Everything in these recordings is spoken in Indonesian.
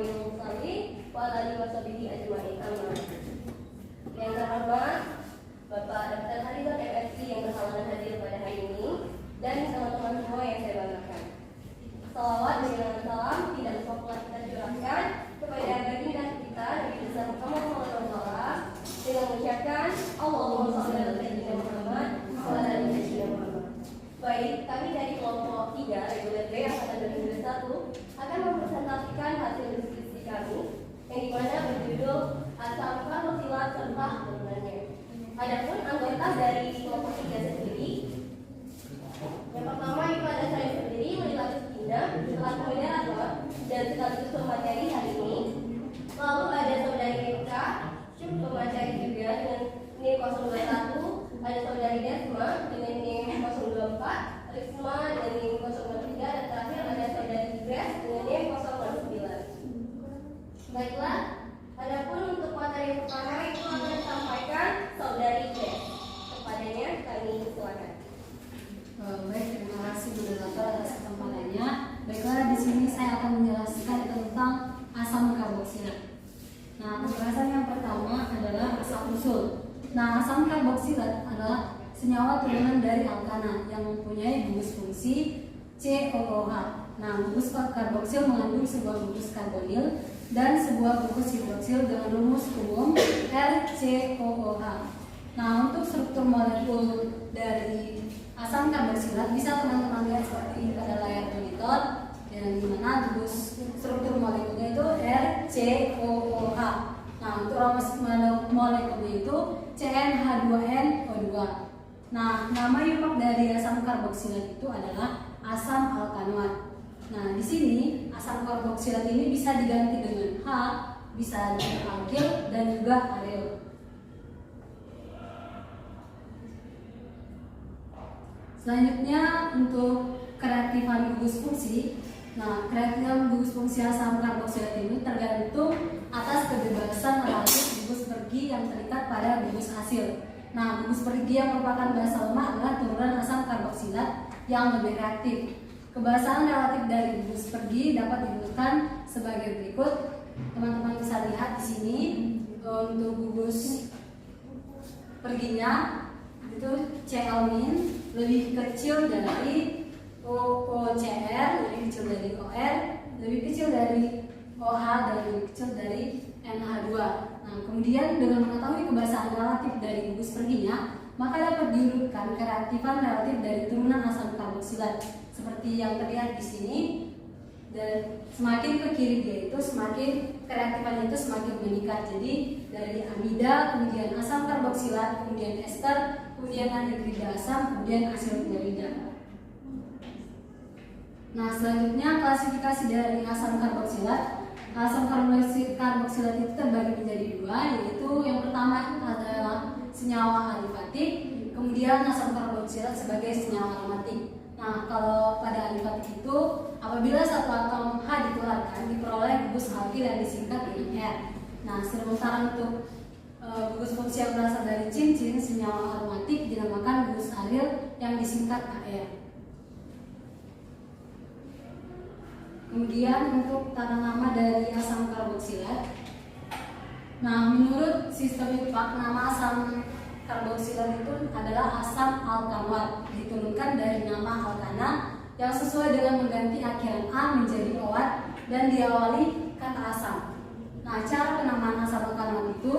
Muhammadin Salih wa alihi washabihi ajmain. Amin. Yang terhormat Bapak Dr. Haridon MSc yang berhalangan hadir pada hari ini dan teman-teman semua yang saya banggakan. Salawat dan salam tidak lupa pula kita curahkan kepada baginda kita Nabi besar Muhammad SAW dengan mengucapkan Allahumma shalli ala sayyidina Muhammad wa ala ali sayyidina Muhammad. Baik, kami dari kelompok 3 reguler B angkatan 2021 akan mempresentasikan hasil diskusi kami yang dimana berjudul Asam Karboksilat serta turunannya. Adapun anggota dari kelompok 3 sendiri, yang pertama itu ada saya sendiri, Melila Kuskinda, selaku moderator dan sekaligus pemateri hari ini. Lalu ada saudari Eka, pemateri juga dengan NIM 021, ada saudari Desma dengan NIM 024, Risma dengan NIM 023, dan terakhir ada saudari Grace dengan NIM 009. Baiklah, adapun untuk materi yang pertama itu akan disampaikan saudari Grace. Kepadanya kami silakan. Baik, terima kasih moderator atas kesempatannya. Baiklah, di sini saya akan menjelaskan tentang asam karboksilat. Nah, pembahasan yang pertama adalah asam usul. Nah, asam karboksilat adalah senyawa turunan dari alkana yang mempunyai gugus fungsi COOH. Nah, gugus karboksil mengandung sebuah gugus karbonil dan sebuah gugus hidroksil dengan rumus umum RCOOH. Nah, untuk struktur molekul dari asam karboksilat bisa teman-teman lihat seperti ini pada layar monitor, yang dimana gugus struktur molekulnya itu RCOOH. Nah, untuk rumus molekulnya itu CnH2nO2. Nah, nama yumak dari asam karboksilat itu adalah asam alkanoat. Nah, di sini asam karboksilat ini bisa diganti dengan H, bisa dengan alkil dan juga aril. Selanjutnya untuk kereaktifan gugus fungsi. Nah, kereaktifan gugus fungsi asam karboksilat ini tergantung atas kebebasan relatif gugus pergi yang terikat pada gugus hasil. Nah, gugus pergi yang merupakan basa lemah adalah turunan asam karboksilat yang lebih reaktif. Kebasahan relatif dari gugus pergi dapat dibentukkan sebagai berikut. Teman-teman bisa lihat di sini untuk gugus perginya itu Cl- lebih kecil dari OCr, lebih kecil dari OR, lebih kecil dari OH, dan lebih kecil dari NH2. Nah, kemudian dengan mengetahui kebasahan relatif dari gugus perginya, maka dapat diurutkan kereaktifan relatif dari turunan asam karboksilat seperti yang terlihat di sini. Dan semakin ke kiri dia itu semakin kereaktifan itu semakin meningkat. Jadi dari amida, kemudian asam karboksilat, kemudian ester, kemudian anhidrida asam, kemudian asil klorida. Nah, selanjutnya klasifikasi dari asam karboksilat. Asam karboksilat itu terbagi menjadi dua, yaitu yang pertama adalah senyawa alifatik, kemudian asam karboksilat sebagai senyawa aromatik. Nah, kalau pada alifatik itu apabila satu atom H dikeluarkan diperoleh gugus alkil yang disingkat dengan R. Nah, sementara untuk gugus fungsi yang berasal dari cincin senyawa aromatik dinamakan gugus aril yang disingkat AR. Kemudian untuk tata nama dari asam karboksilat. Nah, menurut sistem IPAK nama asam karboksilat itu adalah asam alkanoat, diturunkan dari nama alkana yang sesuai dengan mengganti akhiran A menjadi oat dan diawali kata asam. Nah, cara penamaan asam alkanoat itu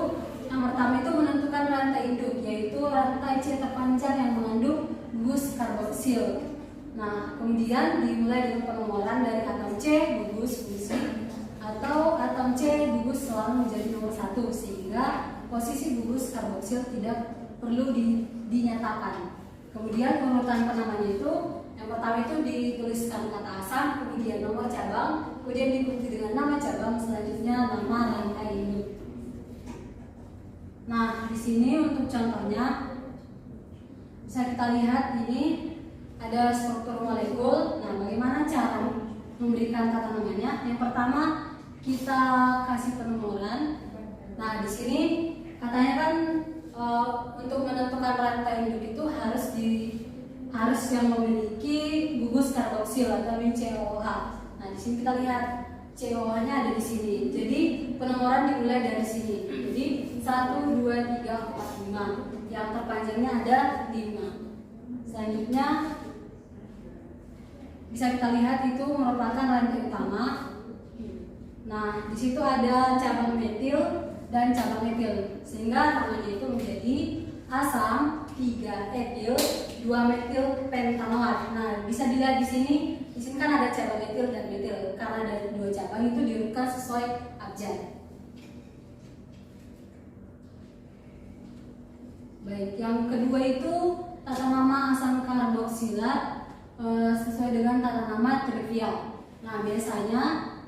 yang pertama itu menentukan rantai induk, yaitu rantai C terpanjang yang mengandung gugus karboksil. Nah, kemudian dimulai dengan penomoran dari atom C gugus fungsi atau atom C gugus selalu menjadi nomor 1 sehingga posisi gugus karboksil tidak perlu dinyatakan. Kemudian urutan penamanya itu yang pertama itu dituliskan kata asam, kemudian nomor cabang, kemudian diikuti dengan nama cabang, selanjutnya nama rantai induk. Nah, di sini untuk contohnya bisa kita lihat ini ada struktur molekul. Nah, bagaimana cara memberikan kata namanya? Yang pertama kita kasih penomoran. Nah, di sini katanya kan untuk menentukan rantai induk itu harus yang memiliki gugus karboksil atau COOH. Nah, di sini kita lihat COH-nya ada di sini. Jadi penomoran dimulai dari sini. Jadi 1, 2, 3, 4, 5. Yang terpanjangnya ada 5. Selanjutnya bisa kita lihat itu merupakan rantai utama. Nah, di situ ada cabang metil dan cabang etil, sehingga namanya itu menjadi asam 3 etil 2 metil pentanoat. Nah, bisa dilihat di sini kan ada cabang etil dan metil. Karena ada 2 cabang itu diurutkan sesuai abjad. Baik, yang kedua itu tata nama asam karboksilat sesuai dengan tata nama trivial. Nah, biasanya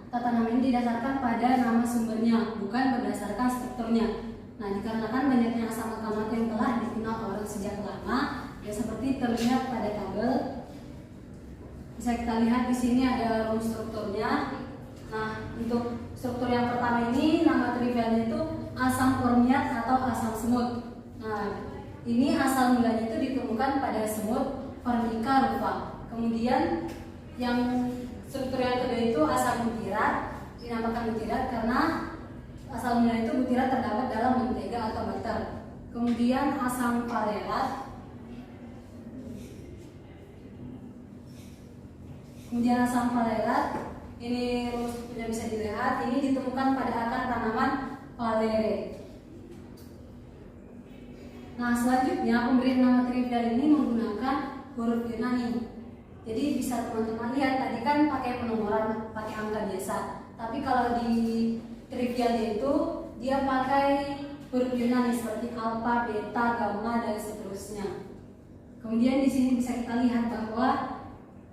tata nama ini didasarkan pada nama sumbernya, bukan berdasarkan strukturnya. Nah, dikarenakan banyaknya asam alkamat yang telah dikenal orang sejak lama, ya seperti terlihat pada tabel. Bisa kita lihat di sini ada rumus strukturnya. Nah, untuk struktur yang pertama ini nama trivialnya itu asam formiat atau asam semut. Nah, ini asal mulanya itu ditemukan pada semut Formica rufa. Kemudian yang struktur yang kedua itu asam butirat, dinamakan butirat karena asal mula itu butirat terdapat dalam mentega atau butter. Kemudian asam valerat. Ini rumusnya bisa dilihat, ini ditemukan pada akar tanaman valere. Nah, selanjutnya pemberian nama trivial ini menggunakan huruf Yunani. Jadi bisa teman-teman lihat tadi kan pakai penomoran, pakai angka biasa. Tapi kalau di trivial itu dia pakai huruf Yunani seperti alfa, beta, gamma dan seterusnya. Kemudian di sini bisa kita lihat bahwa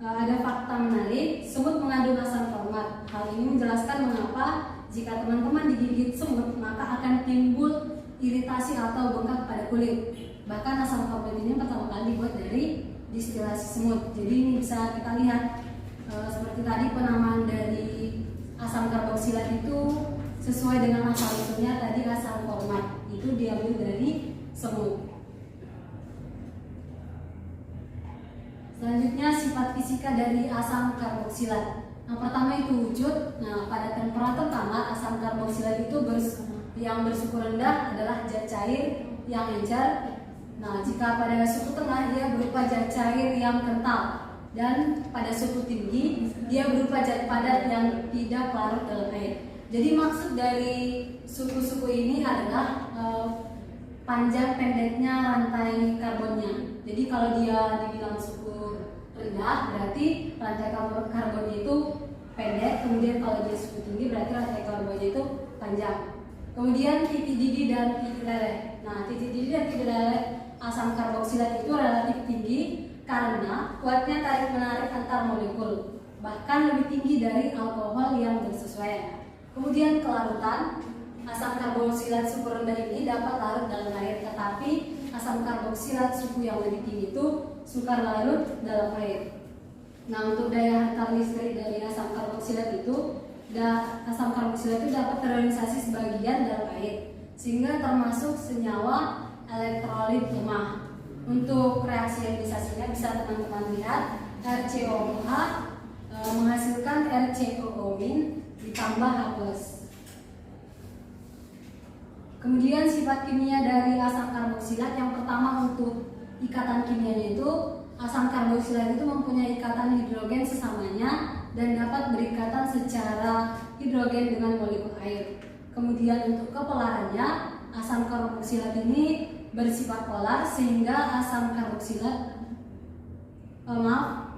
ada fakta menarik, semut mengandung asam format. Hal ini menjelaskan mengapa jika teman-teman digigit semut maka akan timbul iritasi atau bengkak pada kulit. Bahkan asam format ini pertama kali dibuat dari distilasi semut. Jadi ini bisa kita lihat seperti tadi penamaan dari asam karboksilat itu sesuai dengan asal usulnya tadi asam format itu diambil dari semut. Selanjutnya sifat fisika dari asam karboksilat. Yang pertama itu wujud. Nah, pada temperatur kamar asam karboksilat itu yang bersuhu rendah adalah zat cair yang encer. Nah, jika pada suhu tengah dia berupa zat cair yang kental, dan pada suhu tinggi dia berupa zat padat yang tidak larut dalam air. Jadi maksud dari suku-suku ini adalah panjang pendeknya rantai karbonnya. Jadi kalau dia dibilang suku rendah berarti rantai karbonnya itu pendek, kemudian kalau dia suku tinggi berarti rantai karbonnya itu panjang. Kemudian titik didih dan titik leleh. Nah, titik didih dan titik leleh asam karboksilat itu relatif tinggi karena kuatnya tarik menarik antar molekul, bahkan lebih tinggi dari alkohol yang bersesuaian. Kemudian kelarutan, asam karboksilat suhu rendah ini dapat larut dalam air, tetapi asam karboksilat suhu yang lebih tinggi itu sukar larut dalam air. Nah, untuk daya hantar listrik dari asam karboksilat itu dapat terrealisasi sebagian dalam air, sehingga termasuk senyawa elektrolit lemah. Untuk reaksi ionisasinya bisa teman-teman lihat RCOH menghasilkan RCOO- ditambah H+. Kemudian sifat kimia dari asam karboksilat yang pertama untuk ikatan kimianya itu asam karboksilat itu mempunyai ikatan hidrogen sesamanya dan dapat berikatan secara hidrogen dengan molekul air. Kemudian untuk kepolarannya asam karboksilat ini bersifat polar sehingga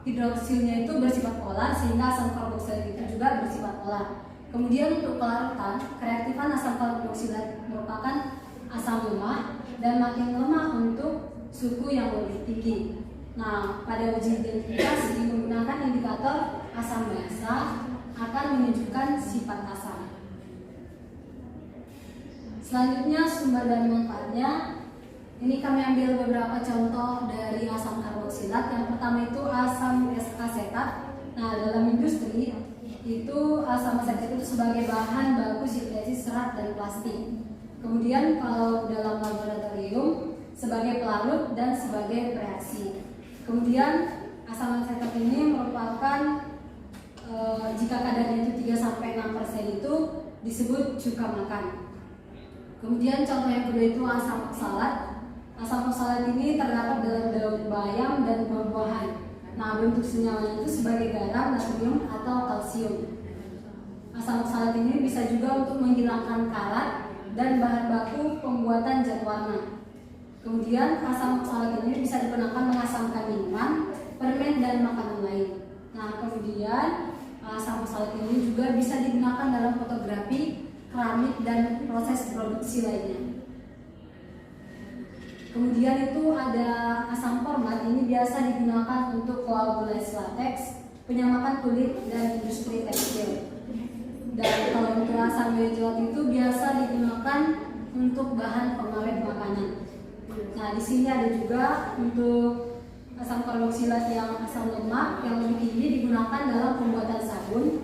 hidroksilnya itu bersifat polar sehingga asam karboksilat itu juga bersifat polar. Kemudian untuk kelarutan, kereaktifan asam karboksilat merupakan asam lemah dan makin lemah untuk suhu yang lebih tinggi. Nah, pada uji identifikasi menggunakan indikator asam basa akan menunjukkan sifat asam. Selanjutnya sumber dan manfaatnya. Ini kami ambil beberapa contoh dari asam karboksilat. Yang pertama itu asam asetat. Nah, dalam industri itu asam asetat itu sebagai bahan baku sintesis serat dan plastik. Kemudian kalau dalam laboratorium sebagai pelarut dan sebagai reaksi. Kemudian asam asetat ini merupakan jika kadarnya itu 3-6 selain itu disebut cuka makan. Kemudian contoh yang kedua itu asam oksalat. Asam oksalat ini terdapat dalam daun bayam dan buah-buahan. Nah, bentuk senyawanya itu sebagai garam, natrium, atau kalsium. Asam oksalat ini bisa juga untuk menghilangkan karat dan bahan baku pembuatan zat warna. Kemudian asam oksalat ini bisa digunakan mengasamkan minuman, permen, dan makanan lain. Nah, kemudian asam oksalat ini juga bisa digunakan dalam fotografi, keramik, dan proses produksi lainnya. Kemudian itu ada asam format, ini biasa digunakan untuk koagulasi lateks, penyamakan kulit, dan industri tekstil. Dan kalau untuk asam benzoat itu biasa digunakan untuk bahan pengawet makanan. Nah, di sini ada juga untuk asam karboksilat yang asam lemak yang lebih tinggi digunakan dalam pembuatan sabun.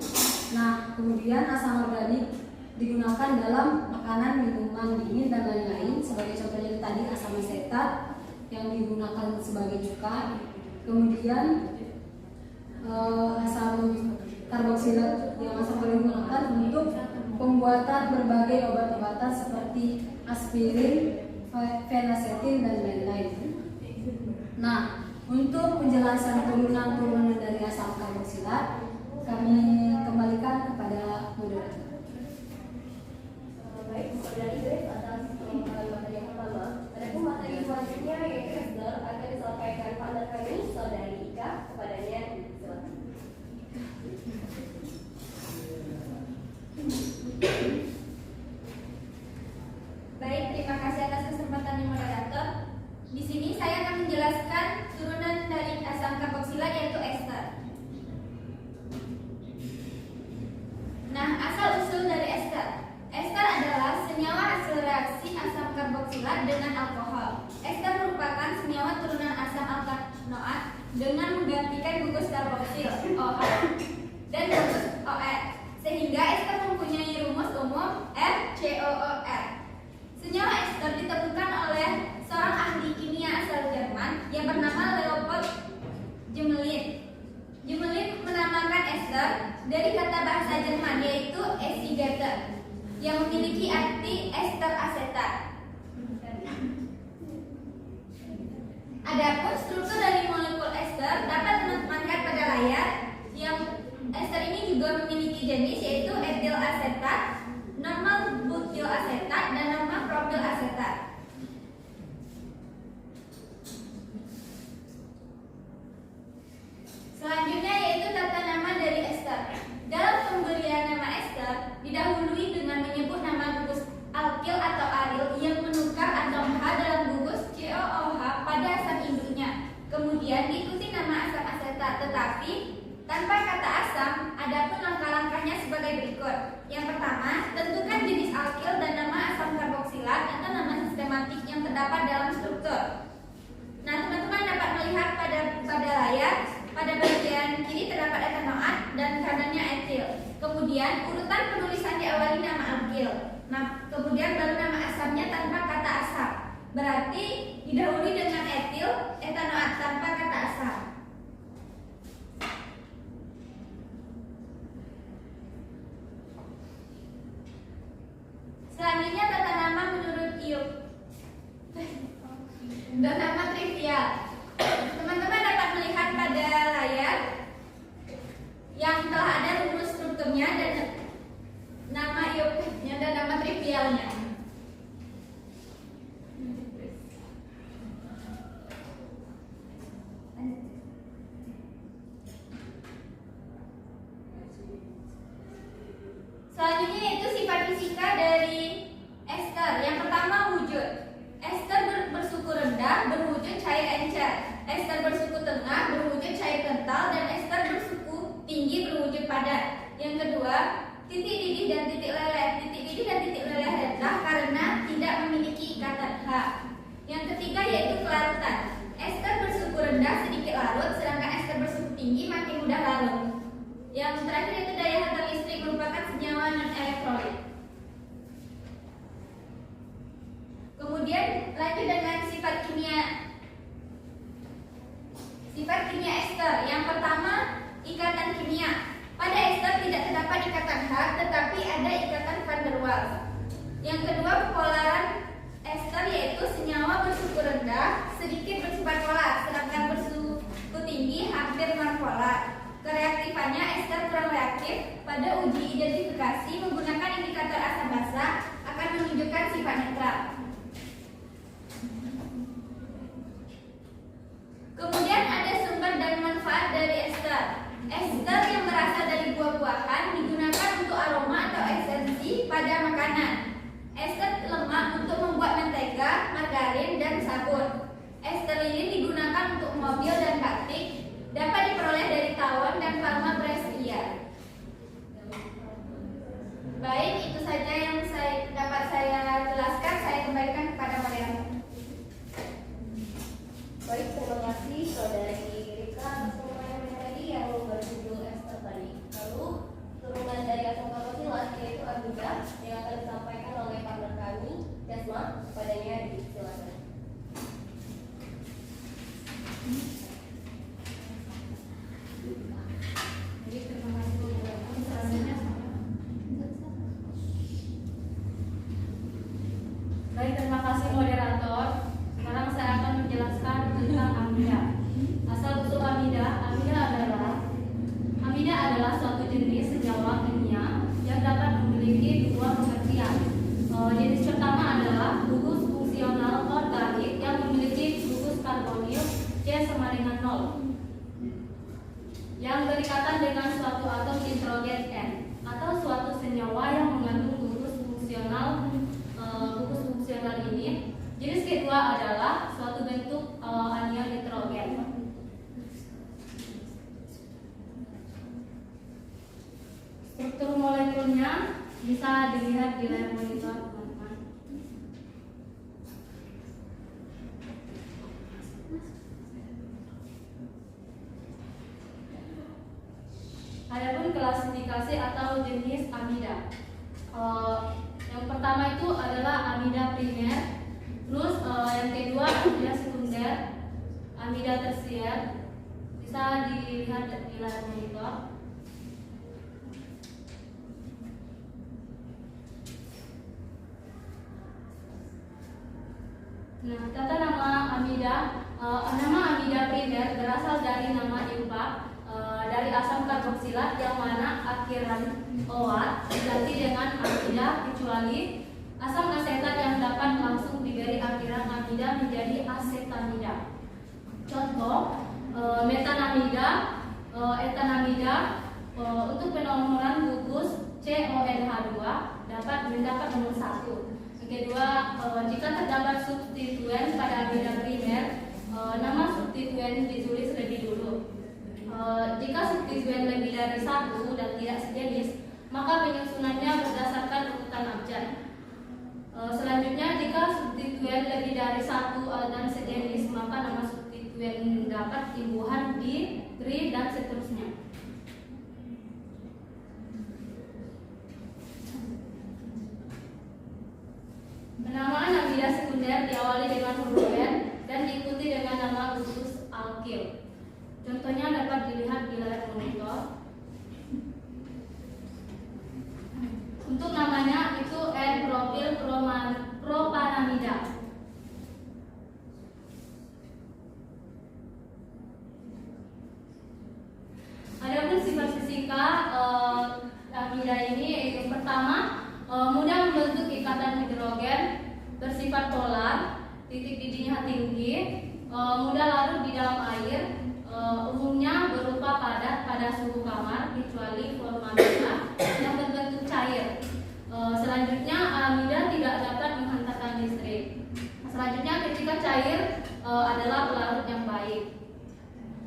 Nah, kemudian asam organik digunakan dalam makanan, minuman dingin, dan lain-lain. Sebagai contohnya tadi asam asetat yang digunakan sebagai cuka. Kemudian asam karboksilat yang asam digunakan untuk pembuatan berbagai obat-obatan seperti aspirin, fenacetin, dan lain-lain. Nah, untuk penjelasan turunan-turunan dari asam karboksilat, kami kembalikan kepada moderator. Baik, dari Grace atas materi yang pertama. Adapun materi selanjutnya yaitu ester akan disampaikan partner kami, saudari Ika, kepadanya. Silakan. Baik, terima kasih atas kesempatannya moderator. Di sini saya akan menjelaskan turunan dari asam karboksilat yaitu ester. Nah, asal-usul dari ester. Ester adalah senyawa hasil reaksi asam karboksilat dengan alkohol. Ester merupakan senyawa turunan asam alkanoat dengan menggantikan gugus karboksil OH dan gugus OR, sehingga ester mempunyai rumus umum FCOOR. Senyawa ester ditemukan oleh seorang ahli kimia asal Jerman yang bernama Leopold Gmelin. Gmelin menamakan ester dari kata bahasa Jerman yaitu Essigator yang memiliki arti ester asetat. Adapun struktur dari molekul ester dapat teman-teman lihat pada layar. Yang ester ini juga memiliki jenis yaitu etil asetat, normal butyl asetat, dan normal propil asetat. Selanjutnya yaitu tata nama dari ester. Dalam pemberian nama ester didahului dengan menyebut nama gugus alkil atau aril yang menukar atom H dalam gugus COOH pada asam induknya. Kemudian diikuti nama asam asetat, tetapi tanpa kata asam. Adapun langkah-langkahnya sebagai berikut. Yang pertama, tentukan jenis alkil dan nama asam karboksilat atau nama sistematik yang terdapat dalam struktur. Nah, teman-teman dapat melihat pada layar. Pada bagian kiri terdapat etanoat dan kanannya etil. Kemudian urutan penulisan diawali nama alkil. Nah, kemudian baru nama asamnya tanpa kata asam. Berarti didahului dengan etil, etanoat tanpa kata asam. Selanjutnya tata nama menurut iup dan nama trivial. Teman-teman dapat melihat pada layar yang telah ada rumus strukturnya dan nama iupnya dan nama trivialnya. Selanjutnya yaitu sifat fisika dari ester. Yang pertama, wujud. Ester bersuku rendah berwujud cair encer. Ester bersuku tengah berwujud cair kental, dan ester bersuku tinggi berwujud padat. Yang kedua, titik didih dan titik leleh. Titik didih dan titik leleh rendah karena tidak memiliki ikatan H. Yang ketiga yaitu kelarutan. Ester bersuku rendah sedikit larut, sedangkan ester bersuku tinggi makin mudah larut. Yang terakhir yaitu daya hantar listrik, merupakan senyawa non-elektrolit. Kemudian lanjut dengan sifat kimia. Sifat kimia ester. Yang pertama, ikatan kimia. Pada ester tidak terdapat ikatan H, tetapi ada ikatan van der Waals. Yang kedua, polaran ester yaitu senyawa bersuku rendah sedikit bersifat polar, sedangkan bersuku tinggi hampir non-polar. Kereaktifannya ester kurang reaktif. Pada uji identifikasi menggunakan indikator asam basa akan menunjukkan sifat netral. Kemudian ada sumber dan manfaat dari ester. Ester yang berasal dari buah-buahan digunakan untuk aroma atau esensi pada makanan. Ester lemak untuk membuat mentega, margarin, dan sabun. Ester lilin digunakan untuk mobil dan batik. Dapat diperoleh dari tawon dan palma brescia. Baik, itu saja yang dapat saya jelaskan. Saya kembalikan kepada moderator. Baik, terima kasih Saudari Rika atas pemaparan tadi yang berjudul ester tadi. Lalu turunan dari asam karboksilat yaitu amida yang akan disampaikan oleh partner kami, Jasma. Kepadanya disilakan. Baik, terima kasih moderator. Sekarang saya akan menjelaskan tentang amida. Asal usul amida adalah suatu jenis senyawa kimia yang dapat memiliki dua pengertian. Jenis pertama adalah gugus fungsional organik yang memiliki gugus karbonil C sama dengan 0 yang berikatan dengan suatu atom nitrogen N, atau suatu senyawa yang mengandung gugus fungsional ini. Jenis kedua adalah suatu bentuk anion nitrogen. Struktur molekulnya bisa dilihat di layar monitor, teman-teman. Adapun klasifikasi atau jenis amida. Yang pertama itu adalah amida primer, terus yang kedua amida sekunder, amida tersier. Bisa dilihat di layar monitor. Nah, tata nama amida primer berasal dari nama impak dari asam karboksilat yang mana akhiran OAT diganti dengan amida kecuali asam asetat yang dapat langsung diberi akhiran amida menjadi asetamida. Contoh metanamida, etanamida. Untuk penomoran gugus CONH2 dapat mendapat nomor 1. Kedua, jika terdapat substituen pada amida primer, nama substituen ditulis lebih dulu. Jika substituen lebih dari 1 dan tidak sejenis, maka penyusunannya berdasarkan urutan abjad. Selanjutnya, jika substituen lebih dari 1 dan sejenis, maka nama substituen dapat imbuhan di, tri, dan seterusnya. Penamaan amida sekunder diawali dengan huruf N dan diikuti dengan nama gugus alkil. Contohnya dapat dilihat di layar monitor. Untuk namanya itu N-propil propanamida. Adapun sifat fisika amida ini yang pertama, mudah membentuk ikatan hidrogen, bersifat polar, titik didihnya tinggi, mudah larut di dalam air, umumnya berupa padat pada suhu kamar kecuali formaldehyde yang berbentuk cair. Selanjutnya amida tidak dapat menghantarkan listrik. Selanjutnya ketika cair adalah pelarut yang baik.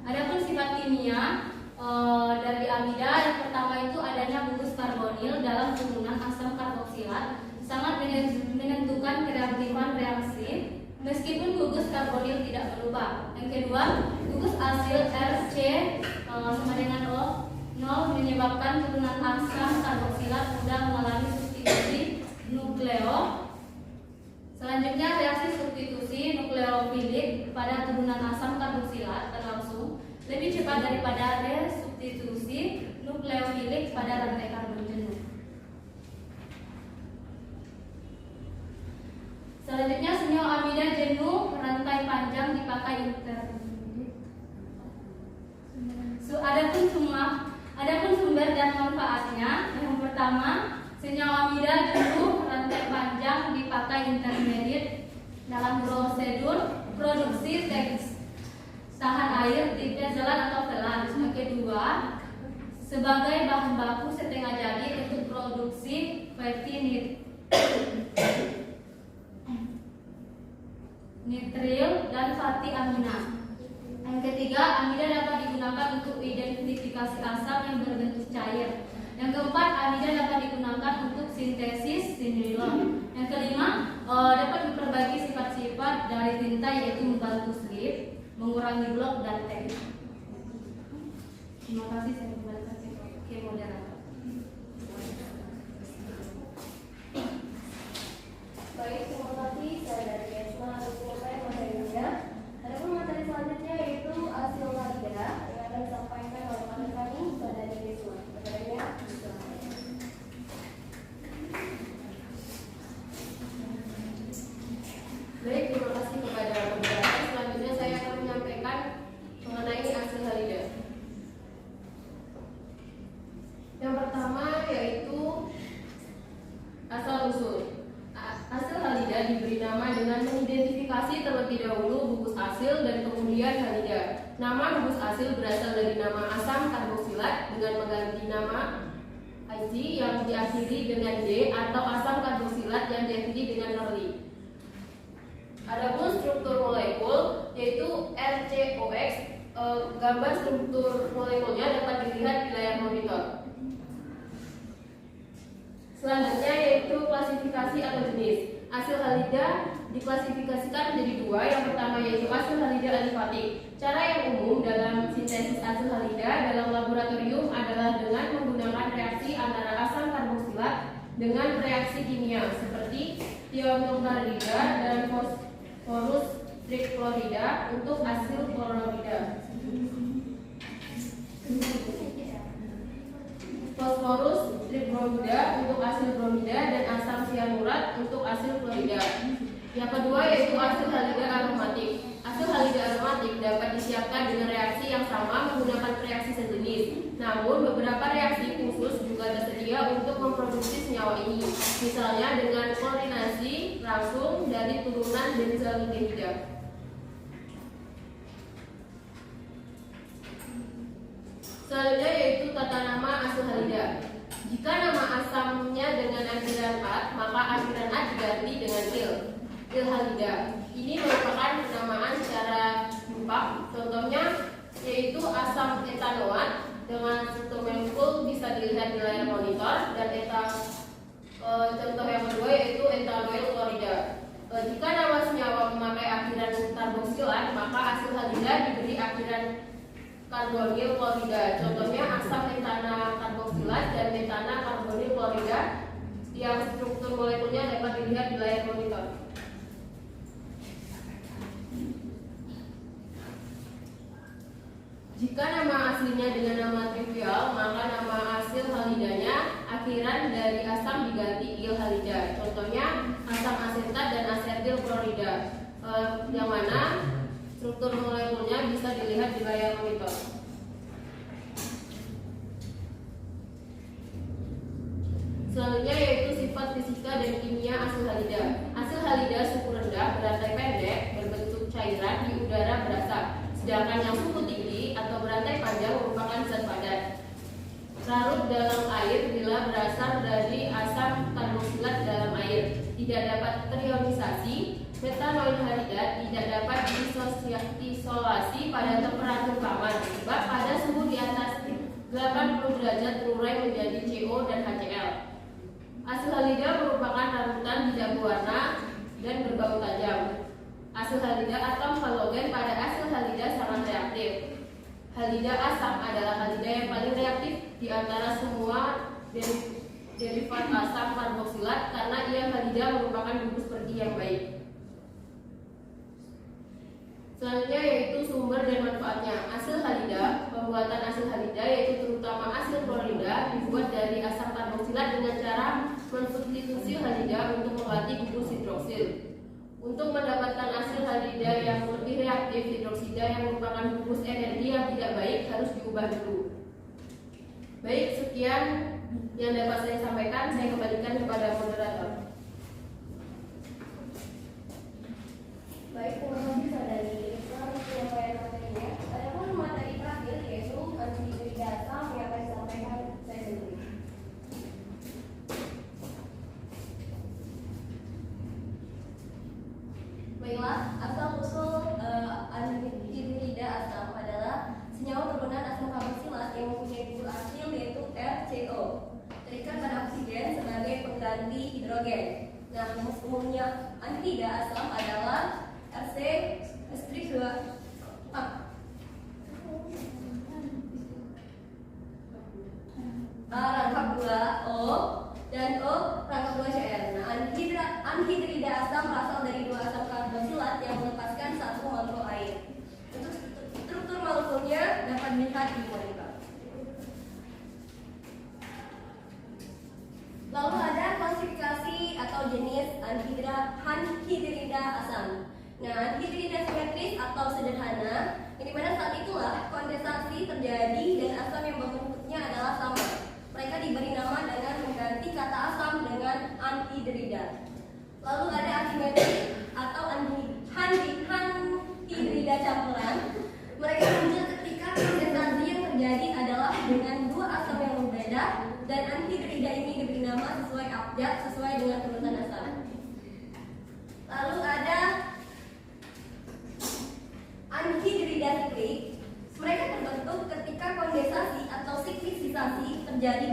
Adapun sifat kimia dari amida yang pertama itu adanya gugus karbonil dalam turunan asam karboksilat sangat menentukan kereaktifan reaksi meskipun gugus karbonil tidak berubah. Yang kedua, gugus asil RC sama dengan O 0 menyebabkan turunan asam karboksilat mudah mengalami substitusi nukleo. Selanjutnya, reaksi substitusi nukleofilik pada turunan asam karboksilat berlangsung lebih cepat daripada resubstitusi nukleofilik pada rantai karbon jenuh. Selanjutnya senyawa amida jenuh rantai panjang dipakai intermediate. Adapun sumber dan manfaatnya, yang pertama, senyawa amida jenuh rantai panjang dipakai intermediate dalam prosedur produksi teks tahan air, tidak jalan atau telan. Yang kedua, sebagai bahan baku setengah jadi untuk produksi fatty nitril dan fatty amina. Yang ketiga, amida dapat digunakan untuk identifikasi asam yang berbentuk cair. Yang keempat, amida dapat digunakan untuk sintesis sindrilon. Yang kelima, dapat memperbaiki sifat-sifat dari tinta, yaitu membantu slip, mengurangi blok dan teks. Terima kasih, saya kembalikan ke moderator. Baik, terima kasih. Saya dari Esma atas penyampaian materinya. Adapun materi selanjutnya yaitu hasil halida yang akan disampaikan oleh partner kami pada Esma. Materinya Baik, terima kasih kepada moderator. Selanjutnya saya akan menyampaikan mengenai hasil halida. Yang pertama yaitu asal usul. Hasil halida diberi nama dengan mengidentifikasi terlebih dahulu gugus asil dan kemudian halida. Nama gugus asil berasal dari nama asam karboksilat dengan mengganti nama IC yang diakhiri dengan D atau asam karboksilat yang diakhiri dengan Norli. Adapun struktur molekul yaitu RCOX, gambar struktur molekulnya dapat dilihat di layar monitor. Selanjutnya yaitu klasifikasi atau jenis. Hasil halida diklasifikasikan menjadi dua. Yang pertama yaitu hasil halida alifatik. Cara yang umum dalam sintesis hasil halida dalam laboratorium adalah dengan menggunakan reaksi antara asam karboksilat dengan reaksi kimia seperti tiometoklorida dan fosforus triklorida untuk hasil klorida. Fosforus tribromida untuk asil bromida dan asam sianurat untuk asil klorida. Yang kedua yaitu hasil halida aromatik. Hasil halida aromatik dapat disiapkan dengan reaksi yang sama menggunakan reaksi sejenis. Namun beberapa reaksi khusus juga tersedia untuk memproduksi senyawa ini. Misalnya dengan klorinasi langsung dari turunan benzaldehyida. Selanjutnya yaitu tata nama hasil halida. Jika nama asamnya dengan akhiran at, maka akhiran at diganti dengan il halida. Ini merupakan penamaan secara jumlah. Contohnya yaitu asam etanoat dengan struktur molekul bisa dilihat di layar monitor, dan contoh yang kedua yaitu etanoil klorida. Jika nama senyawa memakai akhiran karboksilat, maka hasil halida diberi akhiran karbonil klorida. Contohnya asam metana karboksilat dan metana karbonil klorida yang struktur molekulnya dapat dilihat di layar monitor. Jika nama aslinya dengan nama trivial, maka nama hasil halidanya akhiran dari asam diganti il halida. Contohnya asam asetat dan asetil klorida, yang mana struktur molekulnya bisa dilihat di layar monitor. Selanjutnya yaitu sifat fisika dan kimia hasil halida. Hasil halida suhu rendah berantai pendek berbentuk cairan di udara berasap, sedangkan yang suhu tinggi atau berantai panjang merupakan zat padat larut dalam air bila berasal dari asam karboksilat dalam air, tidak dapat terionisasi. Metanoil halida tidak dapat diisolasi pada temperatur kamar, sebab pada suhu di atas 80 derajat terurai menjadi CO dan HCl. Hasil halida merupakan larutan tidak berwarna dan berbau tajam. Hasil halida atom halogen pada hasil halida sangat reaktif. Halida asam adalah halida yang paling reaktif di antara semua derivat asam karboksilat karena ia halida merupakan gugus pergi yang baik. Selanjutnya yaitu sumber dan manfaatnya. Hasil halida, pembuatan hasil halida yaitu terutama hasil klorida dibuat dari asam karboksilat dengan cara mensubstitusi halida untuk mengganti gugus hidroksil. Untuk mendapatkan asil halida yang lebih reaktif, hidroksida yang merupakan gugus energi yang tidak baik harus diubah dulu. Baik, sekian yang dapat saya sampaikan. Saya kembalikan kepada moderator. Baik, terima kasih saudari. Setelah penyampaian materinya, ada pun materi terakhir yaitu antihidrasi asam yang akan disampaikan saya sendiri. Baiklah, asal usul anhidrida asam adalah senyawa turunan asam karboksilat yang mempunyai gugur asil yaitu RCO, terikat pada oksigen sebagai pengganti hidrogen. Nah, umumnya anhidrida asam adalah RC2 rangkap 2 O dan O rangkap 2 Cr. Nah, anhidrida asam berasal dari dua asam karboksilat yang melepaskan satu molekul air. Untuk struktur molekulnya dapat dilihat di monitor. Lalu ada klasifikasi atau jenis anhidrida asam. Nah, anhidrida simetris atau sederhana, yang dimana saat itulah kondensasi terjadi dan asam yang bentuknya adalah sama. Mereka diberi nama dengan mengganti kata asam dengan anhidrida. Lalu ada asimetris atau anhidrida campuran. Mereka muncul ketika kondensasi yang terjadi adalah dengan dua asam yang berbeda dan anhidrida ini diberi nama sesuai abjad sesuai dengan urutan asam. Lalu ada anhidrida siklik. Mereka terbentuk ketika kondensasi atau siklisisasi terjadi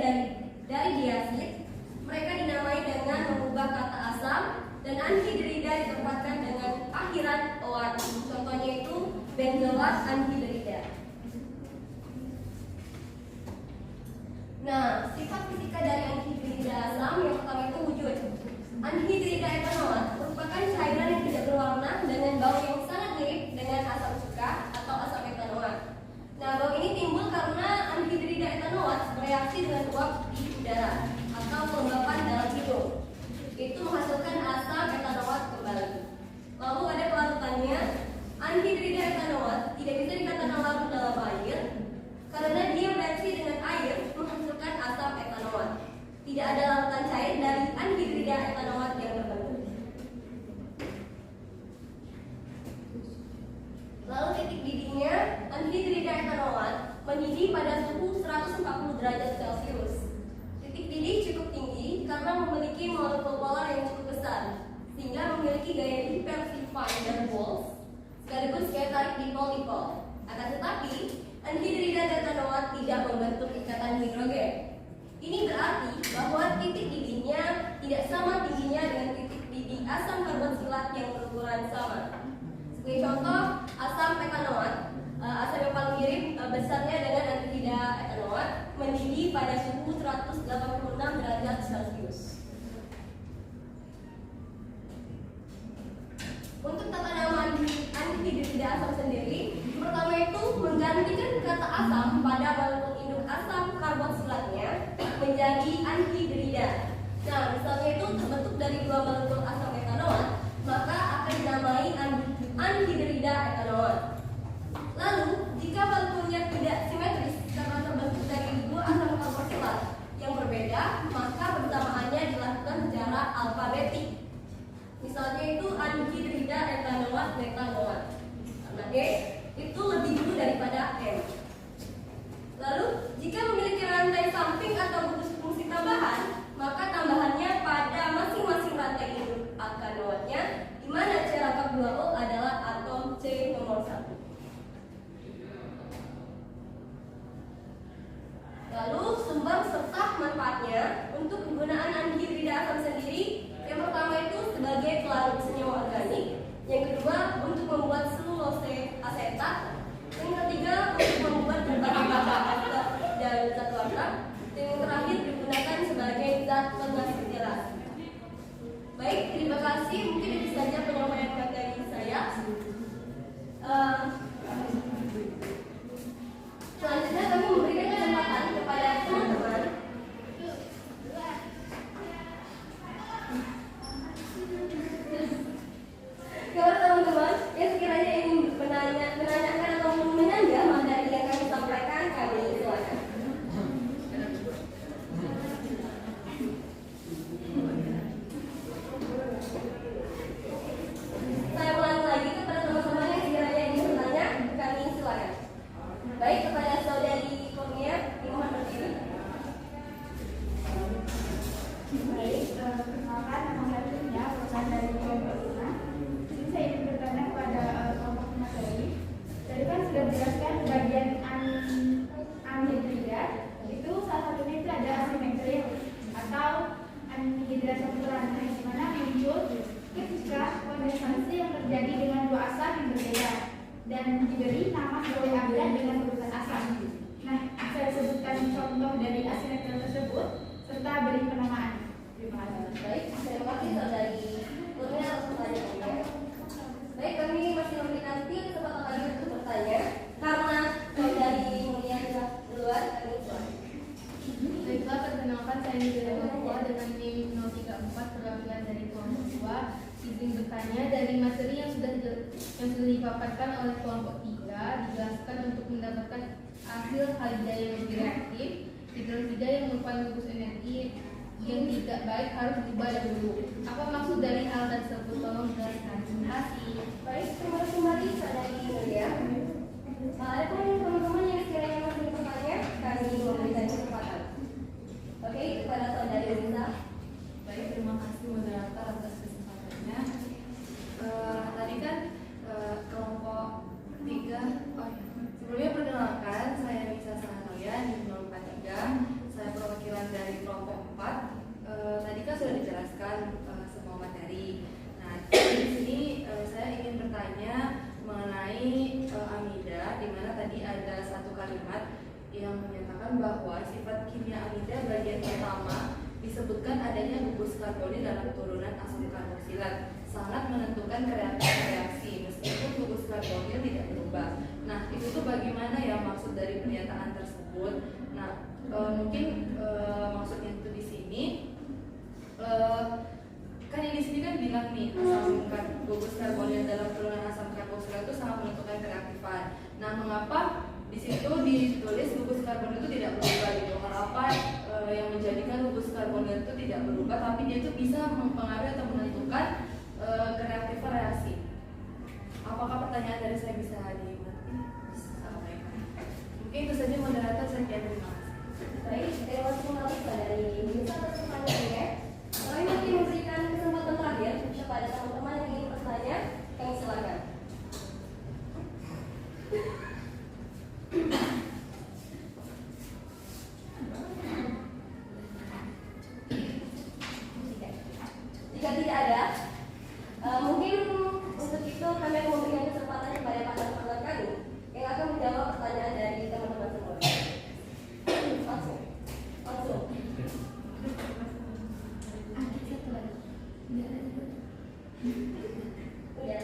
dari diasid. Mereka dinamai dengan mengubah kata asam dan anhidrida ditempatkan dengan akhiran OAT. Contohnya itu benzoat anhidrida. Nah, sifat fisika dari anhidrida asam yang pertama itu wujud. Anhidrida etanoat merupakan cairan yang tidak berwarna dengan bau yang sangat mirip dengan asam cuka atau asam etanoat. Nah, bau ini timbul karena anhidrida etanoat bereaksi dengan uap di udara atau kelembapan dalam hidung. Itu menghasilkan asam etanoat kembali. Lalu ada pelarutannya. Anhidrida etanoat tidak bisa dikatakan larut dalam air karena dia bereaksi dengan air menghasilkan asam etanoat. Tidak ada larutan cair dari anhidrida etanoat yang terbentuk. Lalu titik didihnya anhidrida etanoat mendidih pada suhu 140 derajat Celcius. Titik didih cukup tinggi karena memiliki molekul polar yang cukup besar, sehingga memiliki gaya hipersify dan Wolff sekaligus gaya tarik dipol-dipol. Akan tetapi, anhidrida etanoat tidak membentuk ikatan hidrogen. Ini berarti bahwa titik didihnya tidak sama tingginya dengan titik didih asam karboksilat yang berukuran sama. Sebagai contoh, asam etanoat, asam yang paling mirip besarnya dengan anhidrida etanoat, mendidih pada suhu 186 derajat Celcius. Untuk tata nama anhidrida asam sendiri, pertama itu menggantikan kata asam pada molekul induk asam karboksilatnya menjadi anhidrida. Nah, misalnya itu terbentuk dari dua molekul asam etanoat, maka akan dinamai anhidrida etanoat. Lalu, jika molekulnya tidak simetris karena terbentuk dari dua asam karboksilat yang berbeda, maka persamaannya dilakukan secara alfabetik. Misalnya itu anhidrida etanoat metanoat. Karena D itu lebih dulu daripada M. Lalu, jika memiliki rantai samping atau gugus fungsi tambahan, maka tambahannya pada masing-masing rantai induk alkanoatnya, di mana C rangkap 2O adalah atom C nomor 1. Lalu, sumbang serta manfaatnya untuk penggunaan anhidrida asam sendiri. Yang pertama itu sebagai pelarut senyawa organik, yang kedua untuk membuat selulose asetat, yang ketiga untuk membuat berbagai bahan ester dan zat warna, dan yang terakhir digunakan sebagai zat pengasih jelas. Baik, terima kasih. Mungkin itu saja penyampaian materi saya. terjadi dengan dua asam yang berbeda dan diberi nama sesuai amida dengan urutan asam. Nah, saya sebutkan contoh dari asimetri tersebut serta beri penamaan. Terima kasih. Baik, terima kasih saudari Kurnia atas pertanyaannya. Baik, kami masih memberikan kesempatan lagi untuk bertanya karena saudari Kurnia sudah duluan, kami mulai. Baiklah, perkenalkan saya Nidira Mahua dengan NIM 034 perwakilan dari kelompok 2. Izin bertanya, dari materi yang sudah dipaparkan oleh kelompok 3 dijelaskan untuk mendapatkan hasil halida yang lebih reaktif, hidrolida yang merupakan gugus energi yang tidak baik harus diubah dahulu. Apa maksud dari hal tersebut? Tolong jelaskan. Terima kasih. Baik, terima kasih kembali saudari Kurnia. Ada pun teman-teman yang sekiranya masih bertanya, kami memberikan kesempatan. Oke, kepada saudari Risa. Baik, terima kasih moderator atas kesempatannya. Tadi kan kelompok 3. Sebelumnya perkenalkan, saya Nisa Sahanoya di 043. Saya perwakilan dari kelompok 4. Tadi kan sudah dijelaskan semua materi. Nah, di sini saya ingin bertanya mengenai amida, di mana tadi ada satu kalimat yang menyatakan bahwa sifat kimia amida bagian pertama disebutkan adanya gugus karbonil dalam turunan asam karboksilat sangat menentukan reaksi meskipun gugus karbonil tidak berubah. Nah, itu tuh bagaimana ya maksud dari pernyataan tersebut? Nah, mungkin maksudnya itu di sini kan yang di sini kan bilang nih gugus karbonil dalam turunan asam karboksilat itu sangat menentukan kereaktifan. Nah, mengapa di situ ditulis gugus karbonil itu tidak berubah gitu? Apa yang menjadikan gugus karbonil itu tidak berubah tapi dia itu bisa mempengaruhi atau menentukan kereaktifan reaksi? Apakah pertanyaan dari saya bisa dimengerti? Mungkin itu saja moderator, sekian, terima kasih. Baik, terima kasih kembali saudari Risa atas pertanyaannya. Kami masih memberikan kesempatan terakhir kepada teman-teman yang ingin bertanya, kami silakan. Jika tidak ada, mungkin untuk itu kami akan memberikan kesempatan kepada partner-partner kami yang akan menjawab pertanyaan dari teman-teman semua. Langsung. Ya.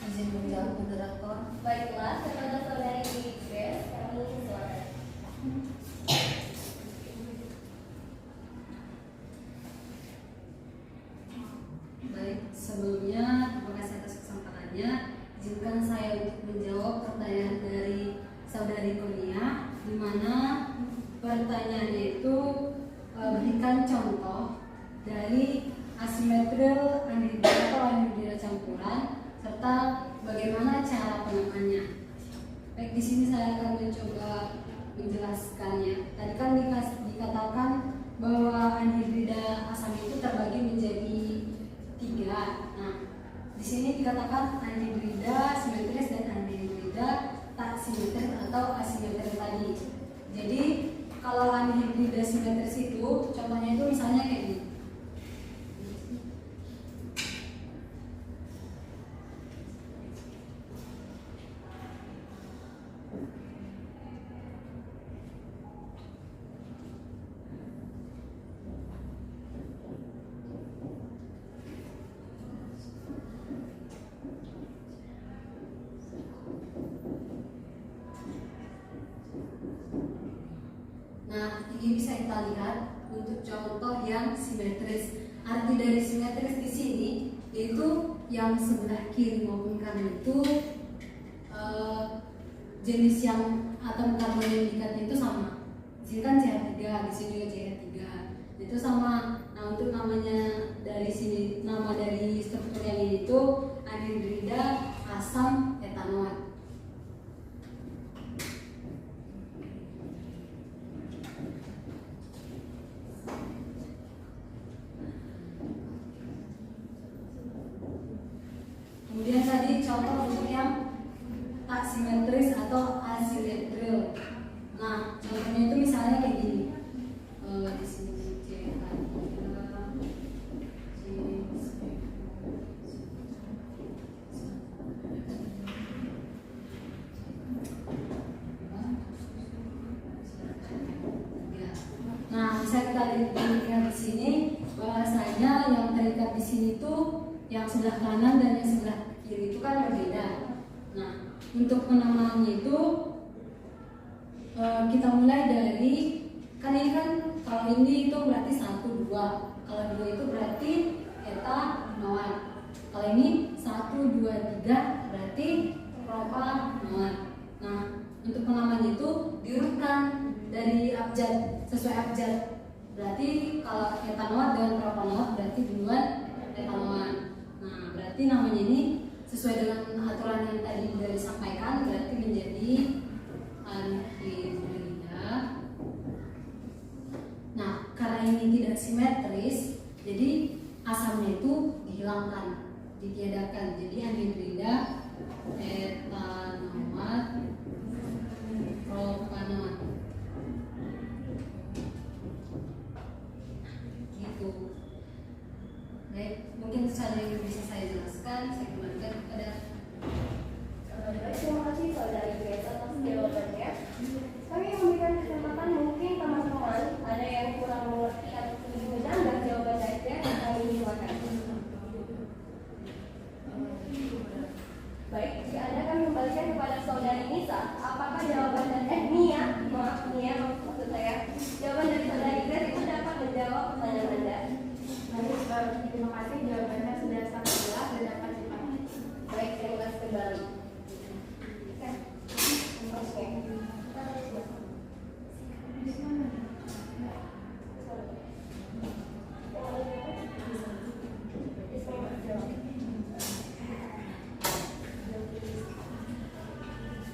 Izin menjawab moderator. Baiklah, kepada saudari Grace, kami silakan. Baik, sebelumnya terima kasih atas kesempatannya. Izinkan saya untuk menjawab pertanyaan dari saudari Kurnia, di mana pertanyaannya itu berikan contoh dari asimetril anhidrida atau anhidrida campuran serta bagaimana cara penamaannya. Baik, di sini saya akan mencoba menjelaskannya. Tadi kan dikatakan bahwa anhidrida asam itu terbagi menjadi 3. Nah, di sini dikatakan anhidrida simetris dan anhidrida tak simetris atau asimetris tadi. Jadi kalau anhidrida simetris itu contohnya itu misalnya kayak gini. Nah, ini bisa kita lihat untuk contoh yang simetris. Arti dari simetris di sini yaitu yang sebelah kiri maupun kanan itu jenis yang atom karbon yang dikatakan itu sama. Di sini kan CH3, di sini juga CH3. Itu sama. Nah, untuk namanya dari sini, nama dari struktur yang ini itu anhidrida asam etanoat. Kemudian tadi contoh untuk yang tak simetris atau asimetril. Nah, contohnya itu misalnya kayak gini. Di sini. bisa kita lihat di sini bahwasanya yang terikat di sini tuh yang sebelah kanan dan yang sebelah kiri itu kan berbeda. Nah, untuk penamaannya itu kita mulai dari kan ini kan kalau ini itu berarti 1, 2. Kalau 2 itu berarti eta noat. Kalau ini 1, 2, 3 berarti propa noat. Nah, untuk penamaannya itu diurutkan dari abjad sesuai abjad. Berarti kalau eta noat dengan propa noat berarti duluan eta noat. Nah, berarti namanya ini sesuai dengan aturan yang tadi sudah disampaikan berarti menjadi anhidrida. Nah, karena ini tidak simetris, jadi asamnya itu dihilangkan, ditiadakan. Jadi anhidrida etanoat propanoat. Gitu. Baik, mungkin secara yang bisa saya jelaskan, saya kembalikan kepada Baik, terima kasih saudari Grace atas jawabannya. Kami memberikan kesempatan mungkin teman-teman ada yang kurang mengerti atau ingin menambah jawaban saja, kami silakan. Baik, jika Anda kami kembalikan kepada saudari Nisa, apakah jawaban dari Nia, maksud saya, jawaban dari saudari Grace itu dapat menjawab pertanyaan Anda? Terima kasih, jawabannya sudah sangat jelas dan dapat dipahami. Baik, terima kasih kembali.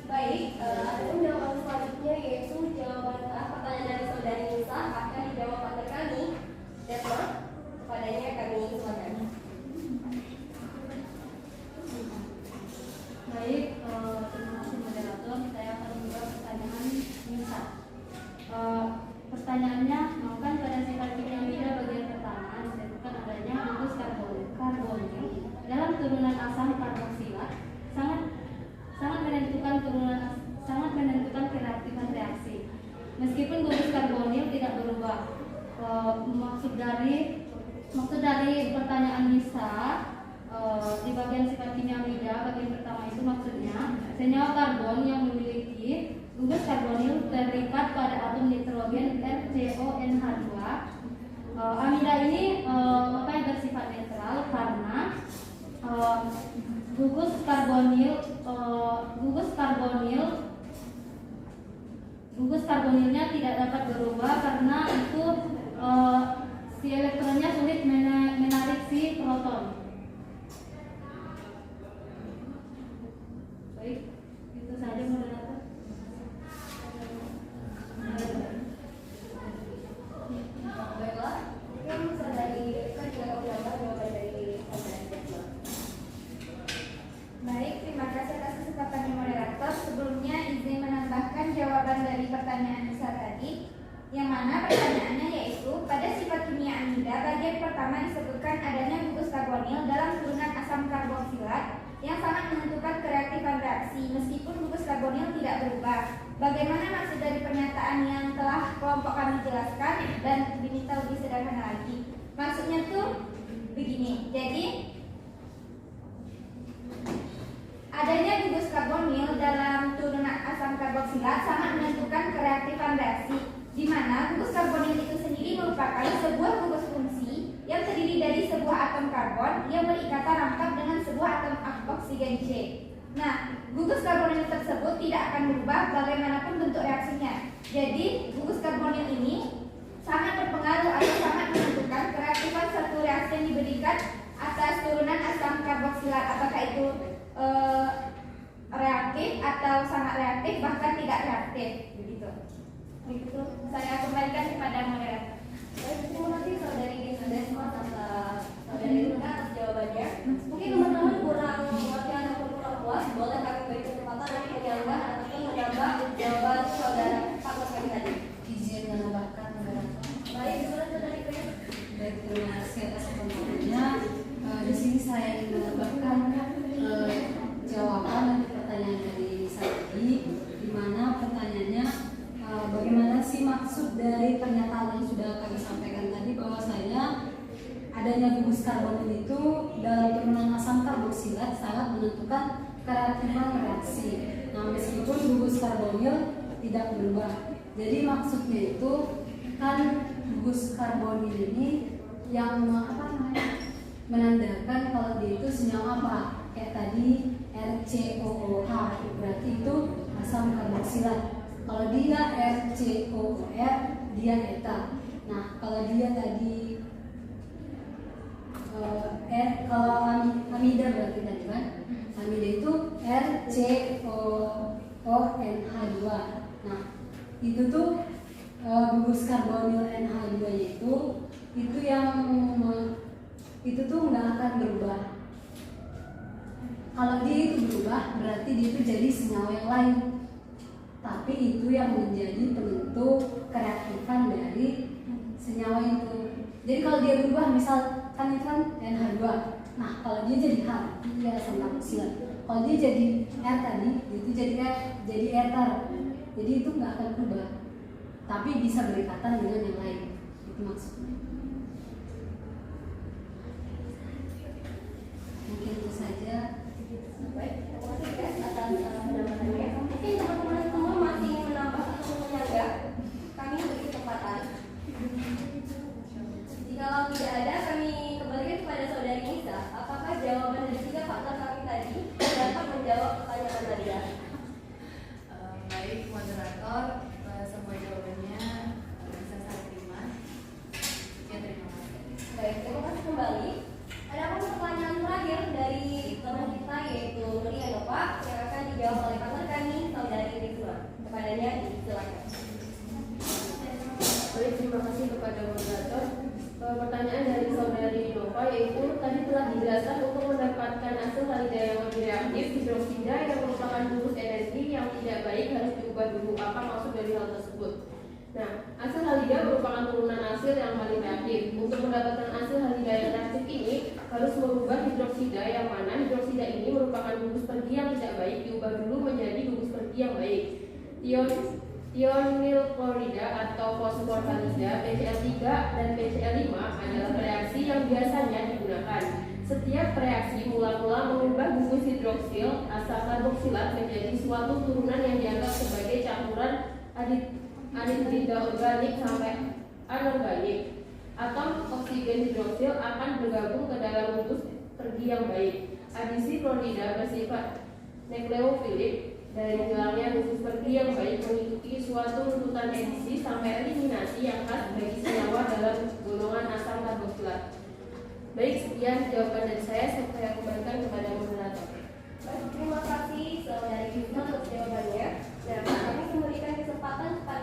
Baik, ada jawaban selanjutnya yaitu jawaban pertanyaan dari saudari Nisa akan dijawab oleh kami. Desma, kepadanya kami silakan. baik, terima kasih moderator. Saya akan menjawab pertanyaan Nisa. Pertanyaannya, makan pada sifat kimia mida bagian pertama disebutkan adanya gugus karbonil dalam turunan asam karboksilat sangat menentukan kereaktifan reaksi. Meskipun gugus karbonil tidak berubah. Maksud dari pertanyaan Nisa di bagian sifat kimia mida bagian pertama itu maksudnya senyawa karbon yang memiliki gugus karbonil terikat pada atom nitrogen RCONH2. Amida ini makanya bersifat netral karena gugus karbonilnya tidak dapat berubah karena itu si elektronnya sulit menarik si proton. Baik, itu saja moderator. Baiklah, mungkin saudari Grace juga akan menambah jawaban dari saudari Desma. Baik, terima kasih atas kesempatannya moderator. Sebelumnya izin menambahkan jawaban dari pertanyaan Nisa tadi, yang mana pertanyaannya yaitu pada sifat kimia amida bagian pertama disebutkan adanya gugus karbonil dalam turunan asam karboksilat yang sangat menentukan kereaktifan reaksi meskipun gugus karbonil tidak berubah. Bagaimana maksud dari pernyataan yang telah kelompok kami jelaskan dan diminta lebih sederhana lagi? Maksudnya tuh begini. Jadi adanya gugus karbonil dalam turunan asam karboksilat sangat menentukan kereaktifan reaksi, di mana gugus karbonil itu sendiri merupakan sebuah gugus fungsi yang terdiri dari sebuah atom karbon yang berikatan rangkap dengan sebuah atom oksigen C. Nah, gugus karbonil tersebut tidak akan berubah bagaimanapun bentuk reaksinya. Jadi, gugus karbonil ini sangat berpengaruh atau sangat menentukan kereaktifan satu reaksi yang diberikan atas turunan asam karboksilat, apakah itu reaktif atau sangat reaktif bahkan tidak reaktif begitu. Begitu saya kembalikan kepada moderator. Baik, terima kasih saudari Desma atas jawabannya. Mungkin teman-teman kurang mengerti ataupun kurang puas, boleh kami beri kesempatan untuk menambah ataupun menambah jawaban saudara partner kami tadi. Izin menambahkan moderator. Baik, gimana saudari Grace? Baik, terima kasih atas pertanyaannya. Di sini saya ingin menambahkan jawaban dari pertanyaan dari Nisa tadi, di mana pertanyaannya bagaimana sih maksud dari pernyataan yang sudah kami sampaikan tadi bahwasanya adanya gugus karbonil itu dalam turunan asam karboksilat sangat menentukan kereaktifan reaksi. Nah, meskipun gugus karbonil tidak berubah. Jadi maksudnya itu kan gugus karbonil ini yang menandakan kalau dia itu senyawa apa? Kayak tadi RCOOH, berarti itu asam karboksilat. Kalau dia RCOOR, dia eta. Nah, kalau dia tadi kalau amida berarti tadi kan? Amida itu RCOONH2. Nah, itu tuh gugus karbonil NH2 itu yang itu tuh nggak akan berubah. Kalau dia itu berubah, berarti dia itu jadi senyawa yang lain. Tapi itu yang menjadi penentu kereaktifan dari senyawa itu. Jadi kalau dia berubah, misal kan itu kan NH2. Nah, kalau dia jadi H, dia asam karboksilat. Kalau dia jadi R tadi, itu jadi ether. Jadi itu nggak akan berubah. Tapi bisa berikatan dengan yang lain. Itu maksudnya. Mungkin itu saja. Baik, terima kasih guys atas penambahannya. Mungkin teman-teman semua masih ingin menambah atau menyanggah, kami beri kesempatan. Jikalau tidak ada, kami kembalikan kepada saudari Nisa. Apakah jawaban dari 3 faktor kami tadi dapat menjawab pertanyaan Nadia? Baik, moderator, semua jawabannya bisa saya terima. Ya, terima kasih. Baik, terima kasih kembali. Ada pertanyaan terakhir dari teman kita yaitu Nuria Nova yang akan dijawab oleh partner kami saudari Rizwa. Kepadanya disilakan. Baik, terima kasih kepada moderator. Pertanyaan dari saudari Nova yaitu tadi telah dijelaskan untuk mendapatkan asam halida yang lebih reaktif, hidroksida yang merupakan gugus energi yang tidak baik harus diubah dulu. Apa maksud dari hal tersebut? Nah, asil halida merupakan turunan asil yang paling reaktif. Untuk mendapatkan asil halida yang reaktif ini harus merubah hidroksida yang mana hidroksida ini merupakan gugus pergi yang tidak baik diubah dulu menjadi gugus pergi yang baik. Ionil klorida atau fosfor halida PCl3 dan PCl5 adalah reaksi yang biasanya digunakan. Setiap reaksi mula-mula mengubah gugus hidroksil asam karboksilat menjadi suatu turunan yang dianggap sebagai campuran anhidrida organik sampai anorganik. Atom oksigen hidroksil akan bergabung ke dalam gugus pergi yang baik. Adisi klorida bersifat nukleofilik. Dari hilangnya gugus pergi yang baik mengikuti suatu runtutan edisi sampai eliminasi yang khas bagi senyawa dalam golongan asam karboksilat. Baik, sekian jawaban dari saya kembalikan kepada moderator. Baik, terima kasih saudari Rizwa untuk jawabannya. Dan kami memberikan kesempatan kepada